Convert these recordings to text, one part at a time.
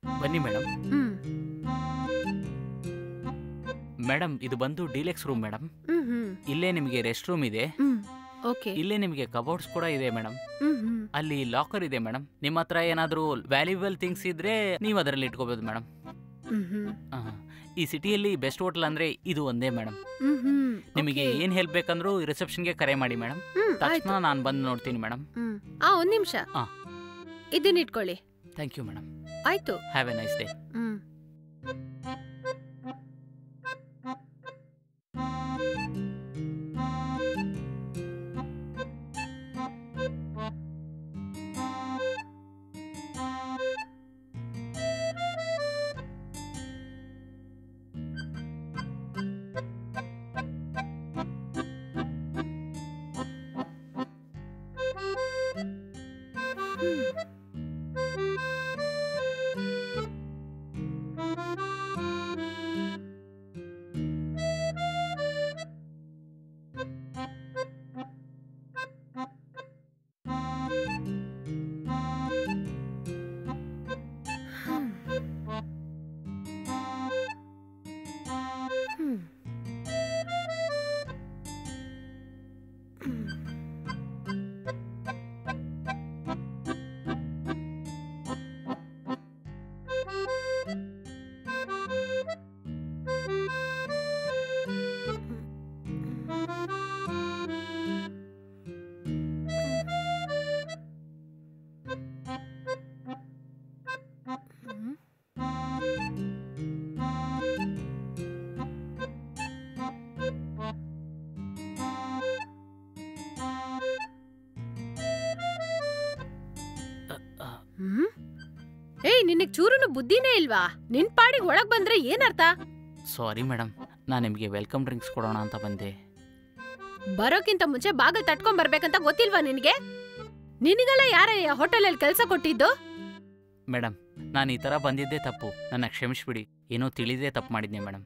ಬನ್ನಿ madam. Madam ಇದು ಬಂದು ಡೀಲೆಕ್ಸ್ ರೂಮ್ ಮೇಡಮ್. ಇಲ್ಲೇ ನಿಮಗೆ ರೆಸ್ಟ್ ರೂಮ್ ಇದೆ. ಇಲ್ಲೇ ನಿಮಗೆ ಕಬೋರ್ಡ್ಸ್ ಕೂಡ ಇದೆ ಮೇಡಮ್. ಅಲ್ಲಿ ಲಾಕರ್ ಇದೆ ಮೇಡಮ್. ನಿಮ್ಮ ಹತ್ರ ಏನಾದರೂ ವ್ಯಾಲ್ಯೂಬಲ್ ಥಿಂಗ್ಸ್ ಇದ್ರೆ ನೀವು ಅದರಲ್ಲಿ ಇಟ್ಕೋಬಹುದು ಮೇಡಮ್. ಈ ಸಿಟಿಯಲ್ಲಿ ಬೆಸ್ಟ್ ಹೋಟೆಲ್ ಅಂದ್ರೆ ಇದು ಒಂದೇ ಮೇಡಮ್. ನಿಮಗೆ ಏನ್ ಹೆಲ್ಪ್ ಬೇಕಂದ್ರೂ ರಿಸೆಪ್ಷನ್ಗೆ ಕರೆ ಮಾಡಿ ಮೇಡಮ್. ತಕ್ಷಣ ನಾನು ಬಂದು ನೋಡ್ತೀನಿ ಮೇಡಮ್. ಒಂದ್ ನಿಮಿಷ, ಇದನ್ನ ಇಟ್ಕೊಳ್ಳಿ. Thank you madam. ಆಯ್ತು, ಹ್ಯಾವ್ ಎ ನೈಸ್ ಡೇ. ನಿನಗ್ ಚೂರುನು ಬುದ್ಧಿನೇ ಇಲ್ವಾ? ನಿನ್ ಪಾಡಿಗೆ ಒಳಗ್ ಬಂದ್ರೆ ಏನರ್ಥ? ಸಾರಿ ಮೇಡಮ್, ನಾನು ನಿಮಗೆ ವೆಲ್ಕಮ್ ಡ್ರಿಂಕ್ಸ್ ಕೊಡೋಣ ಅಂತ ಬಂದೆ. ಬರೋಕ್ಕಿಂತ ಮುಂಚೆ ಬಾಗಿಲು ತಟ್ಕೊಂಡ್ ಬರ್ಬೇಕಂತ ಗೊತ್ತಿಲ್ವಾ ನಿನಗೆ? ನಿನಗೆಲ್ಲ ಯಾರ ಹೋಟೆಲಲ್ಲಿ ಕೆಲಸ ಕೊಟ್ಟಿದ್ದು? ಮೇಡಮ್, ನಾನು ಈ ತರ ಬಂದಿದ್ದೇ ತಪ್ಪು, ನನ್ನ ಕ್ಷಮಿಸ್ಬಿಡಿ. ಏನೋ ತಿಳಿದೇ ತಪ್ಪು ಮಾಡಿದ್ನೆ ಮೇಡಮ್.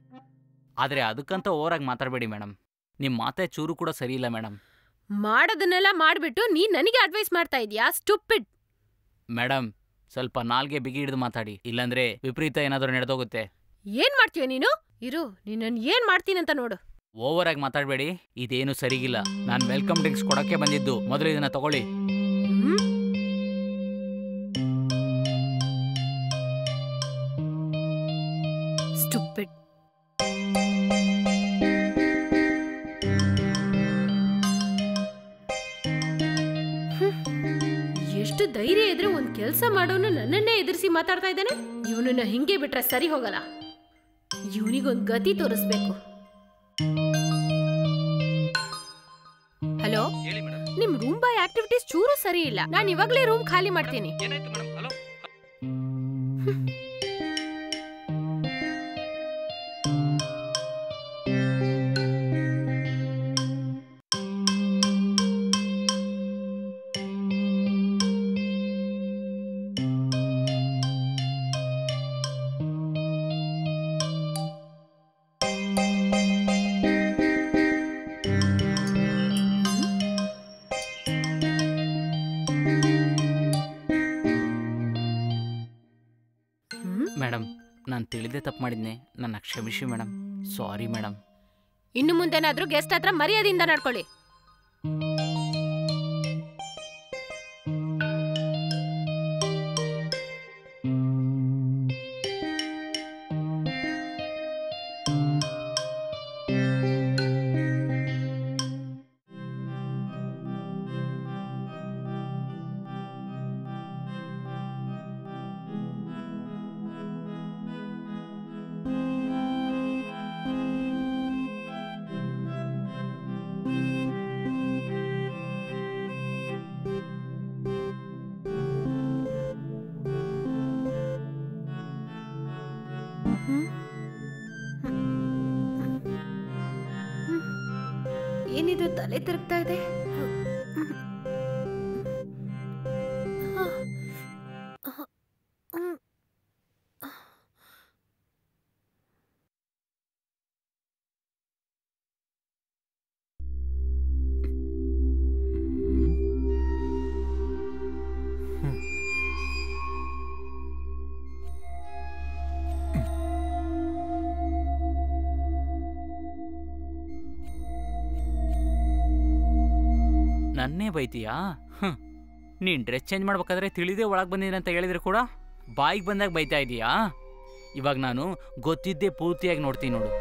ಆದ್ರೆ ಅದಕ್ಕಂತ ಓವರಾಗಿ ಮಾತಾಡಬೇಡಿ ಮೇಡಮ್. ನಿಮ್ಮ ಮಾತೇ ಚೂರು ಕೂಡ ಸರಿ ಇಲ್ಲ ಮೇಡಮ್. ಮಾಡೋದನ್ನೆಲ್ಲ ಮಾಡ್ಬಿಟ್ಟು ನೀನ್ ನನಗೆ ಅಡ್ವೈಸ್ ಮಾಡ್ತಾ ಇದೀಯಾ? ಸ್ಟುಪಿಡ್. ಮೇಡಮ್, ಸ್ವಲ್ಪ ನಾಲ್ಗೆ ಬಿಗಿ ಹಿಡಿದು ಮಾತಾಡಿ, ಇಲ್ಲಾಂದ್ರೆ ವಿಪರೀತ ಏನಾದರೂ ನಡೆದೋಗುತ್ತೆ. ಏನ್ ಮಾಡ್ತೀಯ ನೀನು? ಇರು, ನೀನ್ ಏನ್ ಮಾಡ್ತೀನಂತ ನೋಡು. ಓವರ್ ಆಗಿ ಮಾತಾಡಬೇಡಿ, ಇದೇನು ಸರಿಗಿಲ್ಲ. ನಾನು ವೆಲ್ಕಮ್ ಡ್ರಿಂಕ್ಸ್ ಕೊಡಕ್ಕೆ ಬಂದಿದ್ದು. ಮೊದಲು ಇದನ್ನ ತಗೊಳ್ಳಿ. ಸ್ಟುಪಿಡ್. ಎಷ್ಟು ಧೈರ್ಯ ಇದ್ರೆ ಒಂದ್ ಕೆಲ್ಸ ಮಾಡೋನು ನನ್ನನ್ನೇ ಎದುರಿಸಿ ಮಾತಾಡ್ತಾ ಇದ್ದಾನೆ. ಇವನನ್ನ ಹಿಂಗೆ ಬಿಟ್ರೆ ಸರಿ ಹೋಗಲ್ಲ. ಇವನಿಗೊಂದ್ ಗತಿ ತೋರಿಸ್ಬೇಕು. ಹಲೋ, ನಿಮ್ ರೂಮ್ ಬಾಯ್ ಆಕ್ಟಿವಿಟೀಸ್ ಚೂರು ಸರಿ ಇಲ್ಲ. ನಾನು ಇವಾಗ್ಲೇ ರೂಮ್ ಖಾಲಿ ಮಾಡ್ತೀನಿ. ಮೇಡಮ್, ನಾನು ತಿಳಿದೇ ತಪ್ಪು ಮಾಡಿದ್ನೆ. ನನ್ನ ಕ್ಷಮಿಸಿ ಮೇಡಮ್. Sorry madam. ಇನ್ನು ಮುಂದೇನಾದ್ರೂ ಗೆಸ್ಟ್ ಹತ್ರ ಮರ್ಯಾದೆಯಿಂದ ನಡ್ಕೊಳ್ಳಿ. ಏನಿದು ತಲೆ ತಿರುಗ್ತಾ ಇದೆ? ನನ್ನೇ ಬೈತೀಯಾ? ನೀನ್ ಡ್ರೆಸ್ ಚೇಂಜ್ ಮಾಡ್ಬೇಕಾದ್ರೆ ತಿಳಿದೇ ಒಳಗೆ ಬಂದಿದ್ದೀನಿ ಅಂತ ಹೇಳಿದ್ರೆ ಕೂಡ ಬಾಯಿಗೆ ಬಂದಾಗ ಬೈತಾ ಇದೀಯಾ? ಇವಾಗ ನಾನು ಗೊತ್ತಿದ್ದೇ ಪೂರ್ತಿಯಾಗಿ ನೋಡ್ತೀನಿ ನೋಡು.